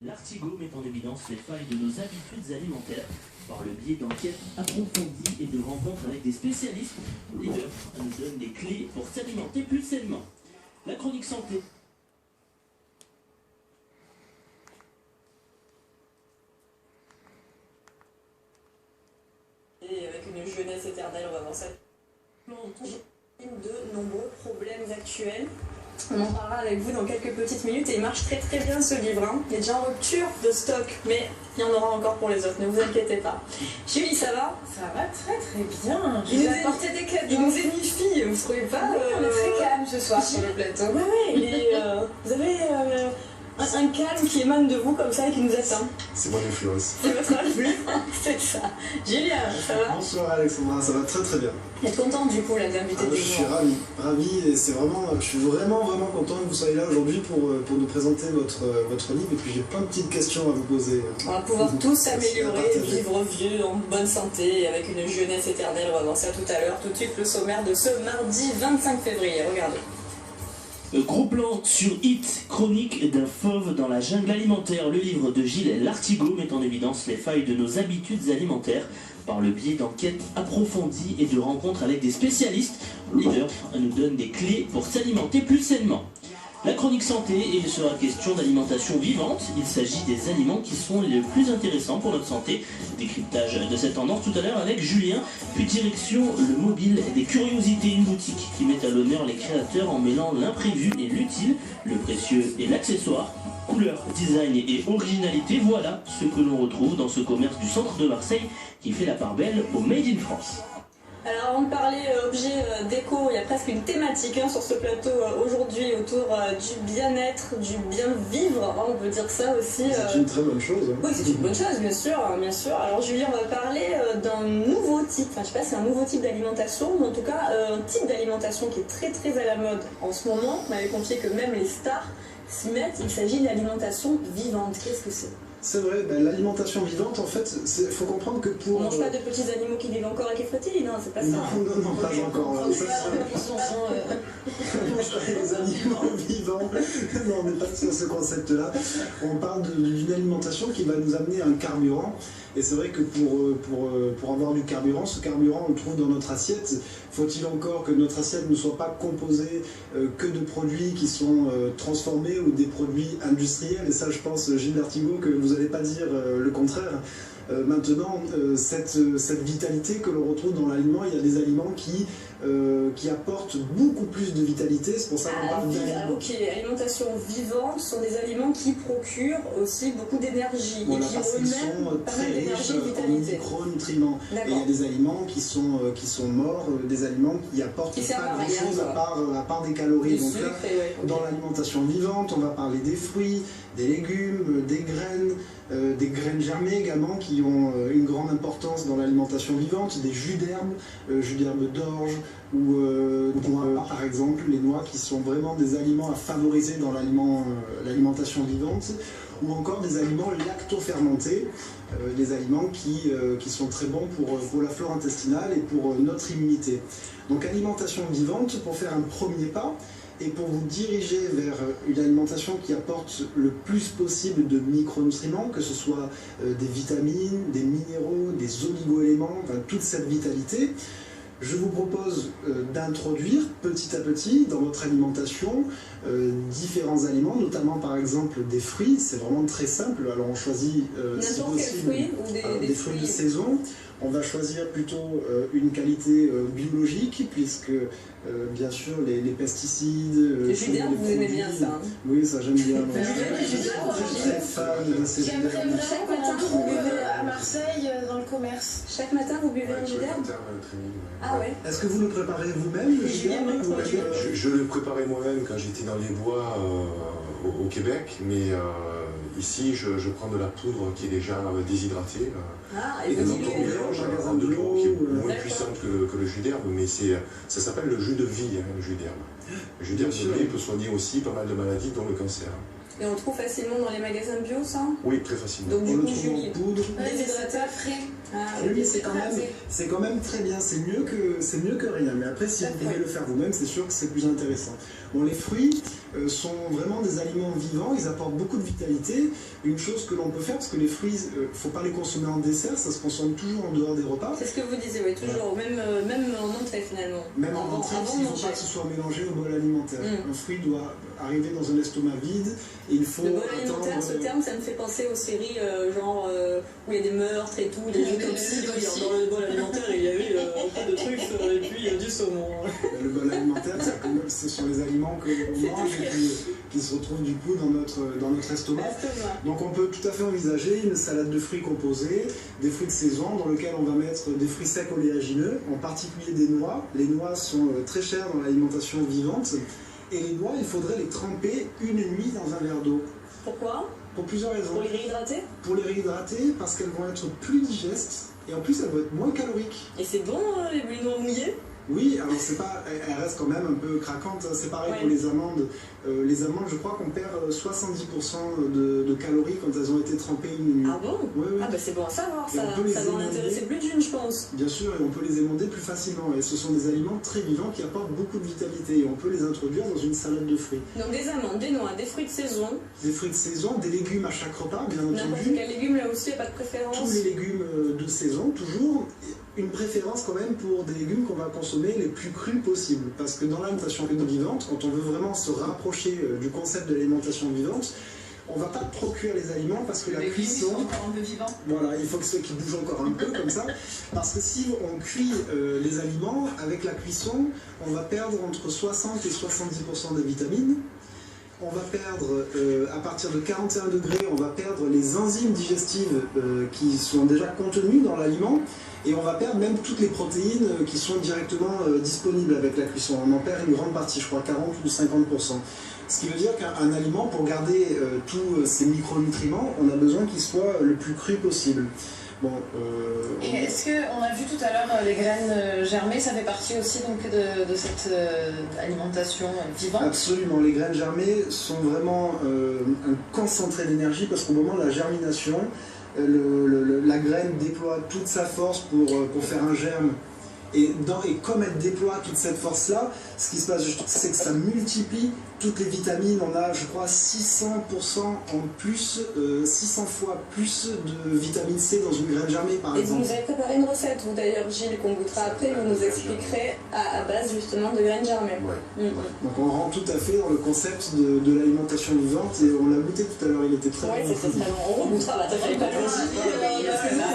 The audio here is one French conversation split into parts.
L'Artigo met en évidence les failles de nos habitudes alimentaires par le biais d'enquêtes approfondies et de rencontres avec des spécialistes. Leader nous donne des clés pour s'alimenter plus sainement. La chronique santé. Et avec une jeunesse éternelle, on va voir ça. De nombreux problèmes actuels. On en parlera avec vous dans quelques petites minutes et il marche très très bien ce livre. Il est déjà en rupture de stock, mais il y en aura encore pour les autres, ne vous inquiétez pas. Julie, ça va? Ça va très très bien. Il nous a apporté des cadeaux. Il nous énifie, vous trouvez pas? On est très calme ce soir sur le plateau. Ouais, vous avez un calme qui émane de vous comme ça et qui nous atteint. C'est mon influence. C'est votre influence, c'est ça. Julien, ça va? Bonsoir Alexandra, ça va très très bien. Vous êtes contente du coup là d'inviter des Je suis gens? ravi et c'est vraiment, je suis vraiment content que vous soyez là aujourd'hui pour nous présenter votre livre et puis j'ai plein de petites questions à vous poser. On va pouvoir tous à s'améliorer, partager. vivre vieux, en bonne santé et avec une jeunesse éternelle. On va voir ça tout à l'heure. Tout de suite le sommaire de ce mardi 25 février. Regardez. Gros plan sur Hit, chronique d'un fauve dans la jungle alimentaire. Le livre de Gilles L'Artigo met en évidence les failles de nos habitudes alimentaires par le biais d'enquêtes approfondies et de rencontres avec des spécialistes. Leader nous donne des clés pour s'alimenter plus sainement. La chronique santé, et il sera question d'alimentation vivante. Il s'agit des aliments qui sont les plus intéressants pour notre santé. Décryptage de cette tendance tout à l'heure avec Julien, puis direction le mobile des curiosités, une boutique qui met à l'honneur les créateurs en mêlant l'imprévu et l'utile, le précieux et l'accessoire. Couleur, design et originalité, voilà ce que l'on retrouve dans ce commerce du centre de Marseille qui fait la part belle au Made in France. Alors avant de parler objet déco, il y a presque une thématique sur ce plateau aujourd'hui autour du bien-être, du bien-vivre, on peut dire ça aussi. C'est une très bonne chose. Oui, c'est une bonne chose, bien sûr, bien sûr. Alors Julien, on va parler d'un nouveau type, enfin je sais pas si c'est un nouveau type d'alimentation, mais en tout cas un type d'alimentation qui est très très à la mode en ce moment. On m'avait confié que même les stars s'y mettent, il s'agit de l'alimentation vivante. Qu'est-ce que c'est? C'est vrai, l'alimentation vivante en fait, il faut comprendre que pour... On mange pas de petits animaux qui vivent encore et qui frétillent, non, c'est pas ça. Non, pas encore. On On mange pas les animaux vivants. Non, on n'est pas sur ce concept-là. On parle d'une alimentation qui va nous amener un carburant. Et c'est vrai que pour avoir du carburant, ce carburant on le trouve dans notre assiette. Faut-il encore que notre assiette ne soit pas composée que de produits qui sont transformés ou des produits industriels? Et ça, je pense, Gilles L'Artigo, que vous n'allez pas dire le contraire. Maintenant, cette vitalité que l'on retrouve dans l'aliment, il y a des aliments qui apportent beaucoup plus de vitalité, c'est pour ça qu'on parle d'aliments. Ok, alimentation vivante sont des aliments qui procurent aussi beaucoup d'énergie Voilà, et qui parce qu'ils sont eux-mêmes pas mal très riches d'énergie et de en vitalité. micronutriments. Et il y a D'accord. des aliments qui sont morts, des aliments qui apportent Qui servent pas à rien, grand-chose quoi. à part des calories. Du Donc sucre, là, ok. dans l'alimentation vivante, on va parler des fruits, des légumes, des graines germées également qui ont une grande importance dans l'alimentation vivante, des jus d'herbe d'orge ou par exemple les noix qui sont vraiment des aliments à favoriser dans l'alimentation vivante, ou encore des aliments lactofermentés, des aliments qui sont très bons pour la flore intestinale et pour notre immunité. Donc alimentation vivante pour faire un premier pas. Et pour vous diriger vers une alimentation qui apporte le plus possible de micronutriments, que ce soit des vitamines, des minéraux, des oligo-éléments, enfin toute cette vitalité, je vous propose d'introduire petit à petit dans votre alimentation différents aliments, notamment par exemple des fruits. C'est vraiment très simple. Alors on choisit si N'importe quel possible fruit ou des fruits de saison. On va choisir plutôt une qualité biologique, puisque bien sûr les pesticides... Le jus d'herbe, vous aimez bien ça, hein? Oui, ça j'aime bien. Vous aimez le jus d'herbe? Je suis très fan de ces jus J'aimerais d'herbe. bien Chaque qu'on matin, en vous trouve buvez à Marseille dans le commerce. Chaque matin, vous buvez un jus d'herbe? Ah ouais. Est-ce que vous le préparez vous-même, le jus Julien d'herbe, ou Montreux. est-ce que- Je le préparais moi-même quand j'étais dans les bois au Québec, mais ici je prends de la poudre qui est déjà déshydratée Ah, et et de vous l'eau diluez. de l'eau qui est moins D'accord. puissante que le jus d'herbe, mais ça s'appelle le jus de vie, hein, le jus d'herbe. Le jus d'herbe Bien sûr. de vie peut soigner aussi pas mal de maladies, dont le cancer. Et on le trouve facilement dans les magasins bio, ça? Oui, très facilement. Donc On du le coup, trouve Julie. en poudre. Déshydraté. frais. Ah, Oui, c'est quand même très bien, c'est mieux que rien. Mais après, si vous pouvez le faire vous-même, c'est sûr que c'est plus intéressant. Bon, les fruits, sont vraiment des aliments vivants, ils apportent beaucoup de vitalité. Une chose que l'on peut faire, parce que les fruits, il ne faut pas les consommer en dessert, ça se consomme toujours en dehors des repas. C'est ce que vous disiez, oui, toujours, même en entrée finalement. Même en entrée, il ne faut pas que ce soit mélangé au bol alimentaire. Un fruit doit arriver dans un estomac vide et il faut le bol alimentaire, ce terme, ça me fait penser aux séries où il y a des meurtres et tout, des autopsies. Dans le bol alimentaire, il y avait un peu de truffes et puis du saumon. Le bol alimentaire, ce sont les aliments que l'on mange et qui se retrouvent du coup dans notre estomac. Donc on peut tout à fait envisager une salade de fruits composée, des fruits de saison dans lequel on va mettre des fruits secs oléagineux, en particulier des noix. Les noix sont très chères dans l'alimentation vivante. Et les noix, il faudrait les tremper une nuit dans un verre d'eau. Pourquoi? Pour plusieurs raisons. Pour les réhydrater? Pour les réhydrater, parce qu'elles vont être plus digestes et en plus elles vont être moins caloriques. Et c'est bon les noix mouillées? Oui, alors elles restent quand même un peu craquantes. C'est pareil pour les amandes. Les amandes, je crois qu'on perd 70% de calories quand elles ont été trempées une nuit. Ah bon? Oui. Ah bah c'est bon à savoir, ça va en intéresser plus d'une, je pense. Bien sûr, et on peut les émonder plus facilement. Et ce sont des aliments très vivants qui apportent beaucoup de vitalité. Et on peut les introduire dans une salade de fruits. Donc des amandes, des noix, des fruits de saison. Des fruits de saison, des légumes à chaque repas, bien entendu. N'importe quel légume, là aussi, il n'y a pas de préférence. Tous les légumes de saison, toujours. Une préférence quand même pour des légumes qu'on va consommer les plus crus possible. Parce que dans l'alimentation vivante, quand on veut vraiment se rapprocher du concept de l'alimentation vivante, on ne va pas trop cuire les aliments parce que la cuisson... Sont encore un peu vivants. Voilà, il faut que ceux qui bougent encore un peu comme ça. Parce que si on cuit les aliments, avec la cuisson, on va perdre entre 60 et 70% de vitamines. On va perdre, à partir de 41 degrés, on va perdre les enzymes digestives qui sont déjà contenues dans l'aliment. Et on va perdre même toutes les protéines qui sont directement disponibles avec la cuisson. On en perd une grande partie, je crois 40 ou 50%. Ce qui veut dire qu'un aliment, pour garder tous ses micronutriments, on a besoin qu'il soit le plus cru possible. Bon, et est-ce qu'on a vu tout à l'heure les graines germées, ça fait partie aussi donc de cette alimentation vivante? Absolument, les graines germées sont vraiment un concentré d'énergie parce qu'au moment de la germination, la graine déploie toute sa force pour faire un germe. Et comme elle déploie toute cette force-là, ce qui se passe, c'est que ça multiplie toutes les vitamines. On a, je crois, 600% en plus, 600 fois plus de vitamine C dans une graine germée, par exemple. Et vous nous avez préparé une recette, vous d'ailleurs, Gilles, qu'on goûtera après, vous nous expliquerez à base justement de graines germées. Donc on rentre tout à fait dans le concept de l'alimentation vivante et on l'a goûté tout à l'heure, il était très bon. Oui, c'était très bon. On regoutera, t'as fait pas parce que vous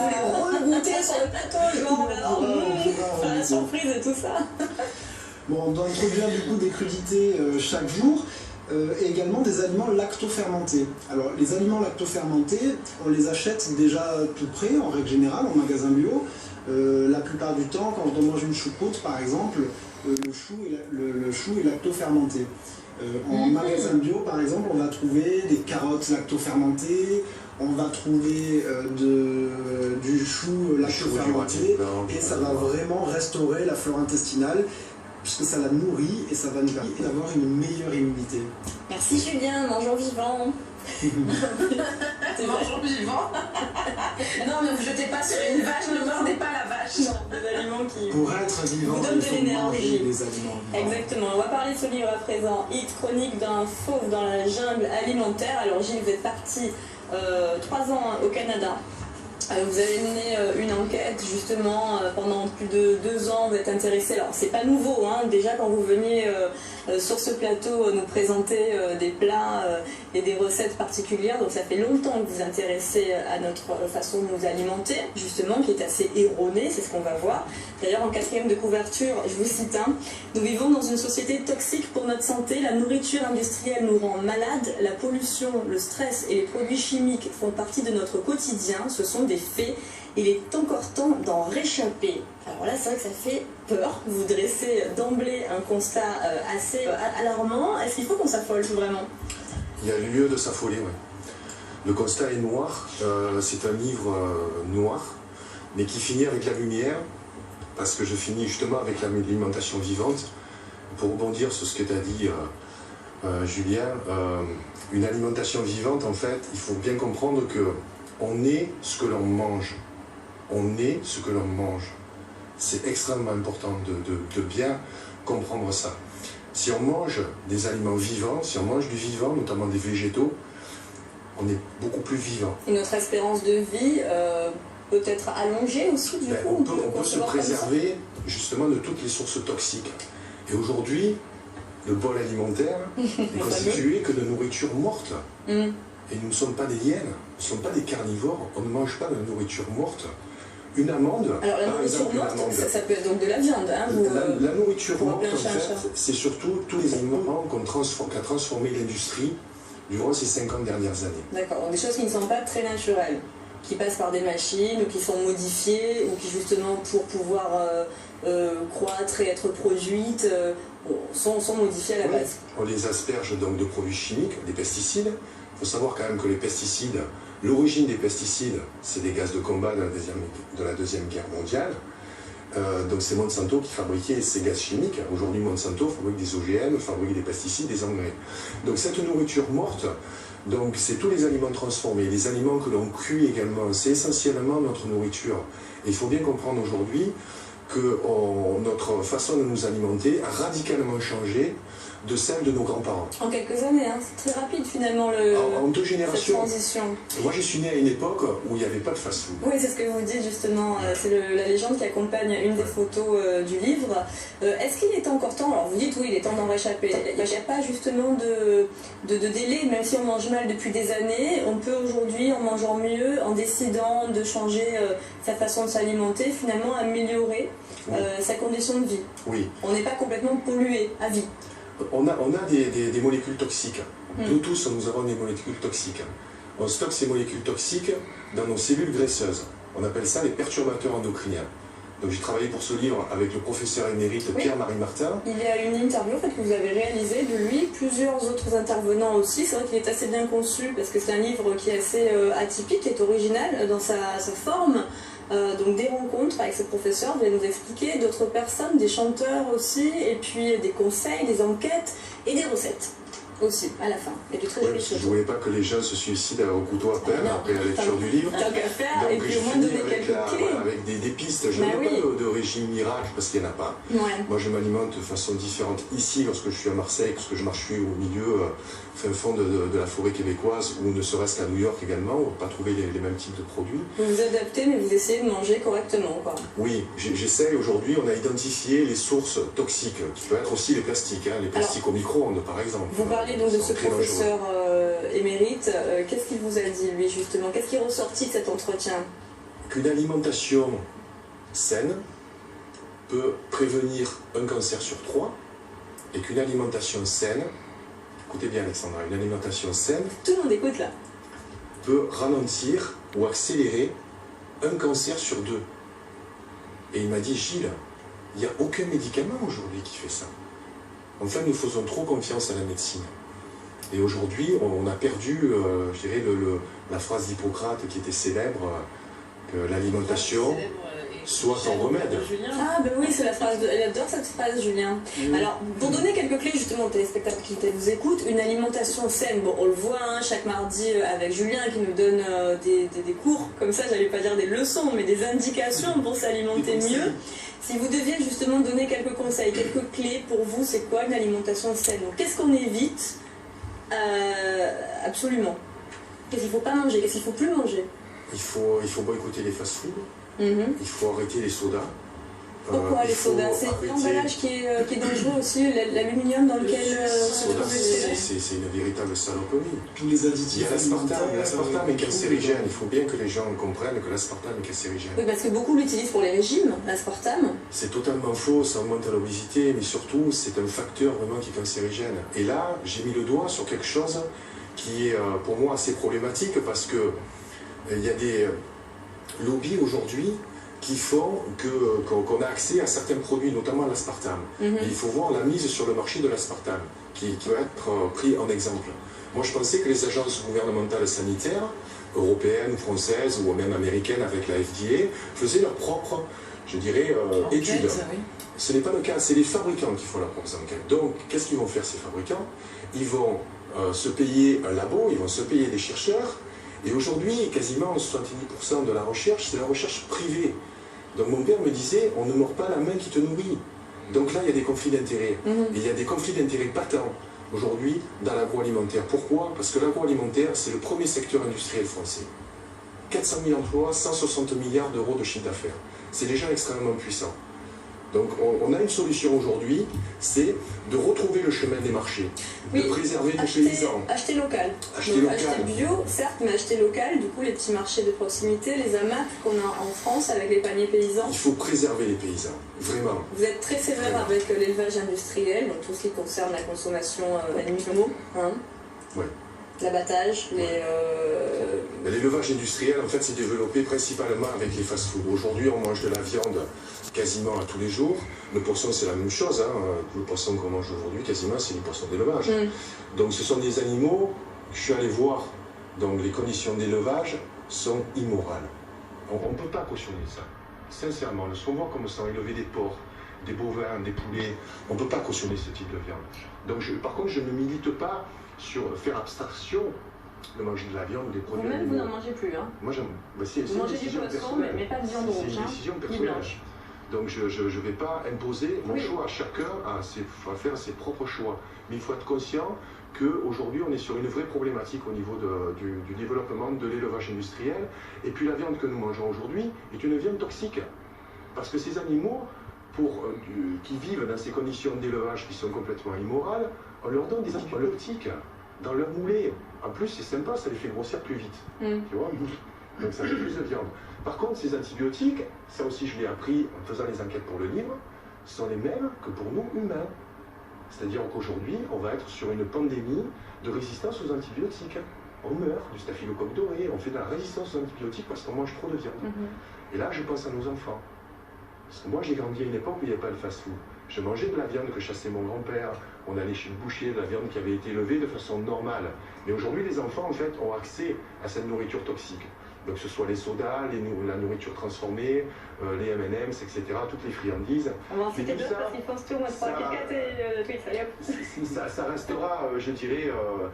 voulez regoûter sur le plateau, genre là, la surprise et tout ça. Bon, on doit introduire du coup des crudités chaque jour et également des aliments lactofermentés. Alors les aliments lactofermentés, on les achète déjà tout prêts en règle générale en magasin bio. La plupart du temps, quand on mange une choucroute par exemple, le chou est lactofermenté. En magasin bio par exemple, on va trouver des carottes lactofermentées, on va trouver du chou lactofermenté et ça va vraiment restaurer la flore intestinale puisque ça la nourrit et ça va nous permettre d'avoir une meilleure immunité. Merci Julien, mangeons vivant. Mangeons vivant. Non, ne vous jetez pas sur une vache, ne mordez pas la vache. Non, des aliments qui pour être vivant, vous donnent il faut de l'énergie. des aliments vivants. Exactement, on va parler de ce livre à présent, Hit, chronique d'un fauve dans la jungle alimentaire. Alors Gilles, vous êtes parti 3 ans au Canada. Vous avez mené une enquête justement pendant plus de 2 ans, vous êtes intéressé, alors c'est pas nouveau, hein, déjà quand vous veniez sur ce plateau nous présenter des plats et des recettes particulières, donc ça fait longtemps que vous vous intéressez à notre façon de nous alimenter, justement, qui est assez erronée, c'est ce qu'on va voir. D'ailleurs en 4e de couverture, je vous cite, nous vivons dans une société toxique pour notre santé, la nourriture industrielle nous rend malades, la pollution, le stress et les produits chimiques font partie de notre quotidien, ce sont des faits, il est encore temps d'en réchapper. Alors là, c'est vrai que ça fait peur. Vous dressez d'emblée un constat assez alarmant. Est-ce qu'il faut qu'on s'affole vraiment? Il y a lieu de s'affoler, oui. Le constat est noir. C'est un livre noir, mais qui finit avec la lumière, parce que je finis justement avec l'alimentation vivante. Pour rebondir sur ce que tu as dit, Julien, une alimentation vivante, en fait, il faut bien comprendre que on est ce que l'on mange. On est ce que l'on mange. C'est extrêmement important de bien comprendre ça. Si on mange des aliments vivants, si on mange du vivant, notamment des végétaux, on est beaucoup plus vivant. Et notre espérance de vie peut être allongée aussi, du coup. On peut se préserver justement de toutes les sources toxiques. Et aujourd'hui, le bol alimentaire est constitué que de nourriture morte. Et nous ne sommes pas des hyènes, nous ne sommes pas des carnivores, on ne mange pas de nourriture morte. Une amande, alors la nourriture morte, ça peut être donc de la viande. Hein, la nourriture morte, en fait, c'est surtout tous les aliments qu'a transformé l'industrie durant ces 50 dernières années. D'accord, donc des choses qui ne sont pas très naturelles, qui passent par des machines, ou qui sont modifiées, ou qui justement pour pouvoir croître et être produites, sont modifiées à la base. On les asperge donc de produits chimiques, des pesticides. Il faut savoir quand même que les pesticides, l'origine des pesticides, c'est des gaz de combat de la Deuxième Guerre mondiale. Donc c'est Monsanto qui fabriquait ces gaz chimiques. Aujourd'hui, Monsanto fabrique des OGM, fabrique des pesticides, des engrais. Donc cette nourriture morte, donc c'est tous les aliments transformés, les aliments que l'on cuit également, c'est essentiellement notre nourriture. Et il faut bien comprendre aujourd'hui que notre façon de nous alimenter a radicalement changé de celle de nos grands-parents. En quelques années, hein, c'est très rapide finalement en 2 générations. Cette transition. Moi je suis né à une époque où il n'y avait pas de fast-food. Oui, c'est ce que vous dites justement, c'est la légende qui accompagne une des photos du livre. Est-ce qu'il est encore temps, alors vous dites oui, il est temps d'en réchapper, il n'y a pas justement de délai, même si on mange mal depuis des années, on peut aujourd'hui, en mangeant mieux, en décidant de changer sa façon de s'alimenter, finalement améliorer sa condition de vie. Oui. On n'est pas complètement pollué à vie. On a des molécules toxiques. Nous tous, nous avons des molécules toxiques. On stocke ces molécules toxiques dans nos cellules graisseuses. On appelle ça les perturbateurs endocriniens. Donc j'ai travaillé pour ce livre avec le professeur émérite Pierre-Marie Martin. Il y a une interview en fait, que vous avez réalisée de lui, plusieurs autres intervenants aussi. C'est vrai qu'il est assez bien conçu parce que c'est un livre qui est assez atypique, qui est original dans sa forme. Donc des rencontres avec ce professeur, vous allez nous expliquer, d'autres personnes, des chanteurs aussi, et puis des conseils, des enquêtes et des recettes aussi à la fin. Et de très jolies choses. Je ne voulais pas que les gens se suicident au couteau à peine après la lecture du livre. Tant qu'à faire, donc, et puis au moins donner quelques clés. Avec des pistes. Je n'ai pas de régime miracle parce qu'il n'y en a pas. Moi je m'alimente de façon différente ici lorsque je suis à Marseille, parce que je suis au milieu, fin fond de la forêt québécoise, ou ne serait-ce qu'à New York également, on ne va pas trouver les mêmes types de produits. Vous vous adaptez, mais vous essayez de manger correctement, quoi. Oui, j'essaye. Aujourd'hui, on a identifié les sources toxiques, qui peuvent être aussi les plastiques, les plastiques au micro-ondes par exemple. Vous parlez donc de ce professeur émérite. Qu'est-ce qu'il vous a dit, lui, justement? Qu'est-ce qui est ressorti de cet entretien? Qu'une alimentation saine peut prévenir un cancer sur 3, et qu'une alimentation saine, écoutez bien Alexandra, une alimentation saine, tout le monde écoute là, peut ralentir ou accélérer un cancer sur 2. Et il m'a dit, Gilles, il n'y a aucun médicament aujourd'hui qui fait ça. En fait, nous faisons trop confiance à la médecine. Et aujourd'hui, on a perdu, je dirais, la phrase d'Hippocrate qui était célèbre, que l'alimentation soit ton remède. Ah ben oui, c'est la phrase, elle adore cette phrase, Julien. Alors, pour donner quelques clés justement aux téléspectateurs qui vous écoutent, une alimentation saine, bon on le voit hein, chaque mardi avec Julien qui nous donne des cours, comme ça j'allais pas dire des leçons, mais des indications pour s'alimenter mieux. Si vous deviez justement donner quelques conseils, quelques clés pour vous, c'est quoi une alimentation saine? Donc qu'est-ce qu'on évite absolument? Qu'est-ce qu'il ne faut pas manger? Qu'est-ce qu'il ne faut plus manger? Il faut boycotter les fast-foods. Il faut arrêter les sodas. Pourquoi les sodas? C'est l'emballage qui est dangereux aussi, l'aluminium dans lequel se trouve les sodas. C'est une véritable saloperie. Tous les additifs. Il y a l'aspartame est cancérigène. Il faut bien que les gens comprennent que l'aspartame est cancérigène. Oui, parce que beaucoup l'utilisent pour les régimes, l'aspartame. C'est totalement faux, ça augmente l'obésité, mais surtout c'est un facteur vraiment qui est cancérigène. Et là, j'ai mis le doigt sur quelque chose qui est pour moi assez problématique parce que il y a des lobbies aujourd'hui qui font qu'on a accès à certains produits, notamment l'aspartame. Et il faut voir la mise sur le marché de l'aspartame, qui va être pris en exemple. Moi, je pensais que les agences gouvernementales sanitaires, européennes ou françaises, ou même américaines avec la FDA, faisaient leurs propres, je dirais, études. Oui. Ce n'est pas le cas, c'est les fabricants qui font leurs propres enquêtes. Donc, qu'est-ce qu'ils vont faire ces fabricants? Ils vont se payer un labo, ils vont se payer des chercheurs, et aujourd'hui, quasiment 70% de la recherche, c'est la recherche privée. Donc mon père me disait, on ne mord pas la main qui te nourrit. Donc là, il y a des conflits d'intérêts. Et il y a des conflits d'intérêts patents aujourd'hui dans l'agroalimentaire. Pourquoi? Parce que l'agroalimentaire, c'est le premier secteur industriel français. 400 000 emplois, 160 milliards d'euros de chiffre d'affaires. C'est déjà extrêmement puissant. Donc on a une solution aujourd'hui, c'est de retrouver le chemin des marchés, de préserver nos paysans. Acheter local. Acheter bio, certes, mais acheter local, du coup les petits marchés de proximité, les AMAP qu'on a en France avec les paniers paysans. Il faut préserver les paysans, vraiment. Vous êtes très sévère avec l'élevage industriel, donc tout ce qui concerne la consommation animaux, hein, l'abattage, L'élevage industriel, en fait, s'est développé principalement avec les fast-foods. Aujourd'hui, on mange de la viande quasiment à tous les jours. Le poisson, c'est la même chose. Hein. Le poisson qu'on mange aujourd'hui, quasiment, c'est du poisson d'élevage. Donc, ce sont des animaux que je suis allé voir. Donc, les conditions d'élevage sont immorales. On ne peut pas cautionner ça. Sincèrement, lorsqu'on voit comment sont élevés des porcs, des bovins, des poulets, on ne peut pas cautionner ce type de viande. Donc, par contre, je ne milite pas sur faire abstraction de manger de la viande ou des produits animaux. Vous-même, vous n'en mangez plus, hein? Moi, j'aime. Vous mangez du poisson, mais pas de viande rouge. C'est une décision personnelle. Donc, je ne vais pas imposer mon choix à chacun à faire ses propres choix. Mais il faut être conscient qu'aujourd'hui, on est sur une vraie problématique au niveau du développement de l'élevage industriel. Et puis, la viande que nous mangeons aujourd'hui est une viande toxique. Parce que ces animaux, qui vivent dans ces conditions d'élevage qui sont complètement immorales, on leur donne des antibiotiques dans leur moulée. En plus, c'est sympa, ça les fait grossir plus vite. Tu vois? Donc ça fait plus de viande. Par contre, ces antibiotiques, ça aussi je l'ai appris en faisant les enquêtes pour le livre, sont les mêmes que pour nous humains. C'est-à-dire qu'aujourd'hui, on va être sur une pandémie de résistance aux antibiotiques. On meurt du staphylocoque doré, on fait de la résistance aux antibiotiques parce qu'on mange trop de viande. Et là, je pense à nos enfants. Parce que moi, j'ai grandi à une époque où il n'y avait pas de fast-food. Je mangeais de la viande que chassait mon grand-père. On allait chez le boucher, de la viande qui avait été élevée de façon normale. Mais aujourd'hui, les enfants, en fait, ont accès à cette nourriture toxique. Donc, que ce soit les sodas, la nourriture transformée, les M&M's, etc., toutes les friandises. On va en citer d'autres parce qu'ils pensent tout, moi, 3, 4 et Twix, allez hop. Ça restera, je dirais,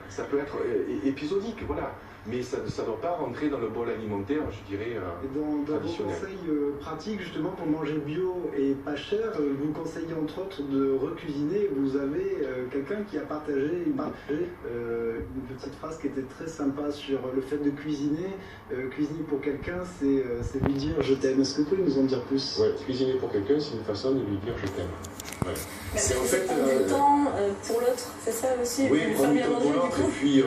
ça peut être épisodique, voilà. Mais ça ne doit pas rentrer dans le bol alimentaire, je dirais, dans vos conseils pratiques, justement, pour manger bio et pas cher, vous conseillez entre autres de recuisiner. Vous avez quelqu'un qui a partagé une petite phrase qui était très sympa sur le fait de cuisiner. Cuisiner pour quelqu'un, c'est lui dire « je t'aime ». Est-ce que vous pouvez nous en dire plus? Oui, cuisiner pour quelqu'un, c'est une façon de lui dire « je t'aime ». Ouais. C'est en fait du temps pour l'autre, c'est ça aussi. Oui, prendre du temps pour l'autre, et puis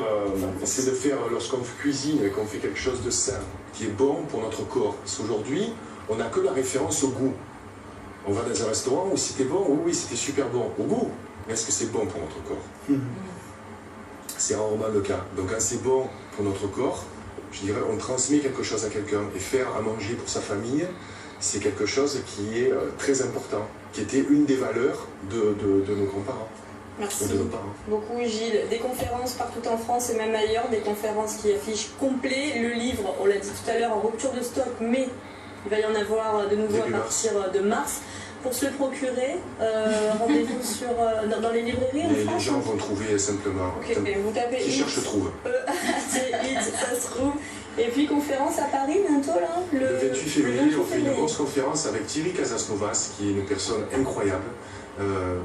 c'est de faire, lorsqu'on cuisine et qu'on fait quelque chose de sain, qui est bon pour notre corps. Parce qu'aujourd'hui, on n'a que la référence au goût. On va dans un restaurant où c'était bon, oui, c'était super bon. Au goût, mais est-ce que c'est bon pour notre corps? C'est rarement le cas. Donc quand c'est bon pour notre corps, je dirais, on transmet quelque chose à quelqu'un. Et faire à manger pour sa famille, c'est quelque chose qui est très important, qui était une des valeurs de nos grands-parents. Merci beaucoup Gilles. Des conférences partout en France et même ailleurs, des conférences qui affichent complet. Le livre, on l'a dit tout à l'heure, en rupture de stock, mais il va y en avoir de nouveau à partir de mars. Pour se le procurer, rendez-vous dans les librairies en France. Les gens vont trouver simplement. Vous tapez qui cherche trouve. Ça se trouve. Et puis conférence à Paris bientôt là. Le 28 février, on fait une grosse conférence avec Thierry Casasnovas, qui est une personne incroyable.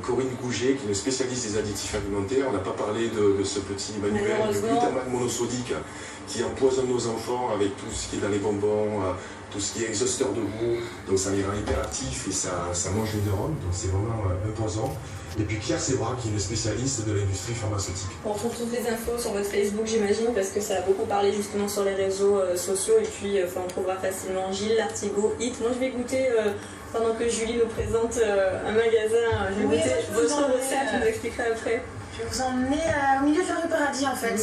Corinne Gouget, qui est une spécialiste des additifs alimentaires. On n'a pas parlé de ce petit manuel de glutamate monosodique qui empoisonne nos enfants avec tout ce qui est dans les bonbons, tout ce qui est exhausteur de goût. Donc ça les rend hyperactifs et ça mange les neurones, donc c'est vraiment imposant. Et puis Pierre Sebra, qui est une spécialiste de l'industrie pharmaceutique. On retrouve toutes les infos sur votre Facebook, j'imagine, parce que ça a beaucoup parlé justement sur les réseaux sociaux. Et puis on trouvera facilement Gilles Lartigot Hit. Moi je vais goûter, pendant que Julie nous présente un magasin, je vais goûter votre recette, je vous expliquerai après. Je vais vous emmener au milieu de la rue Paradis en fait.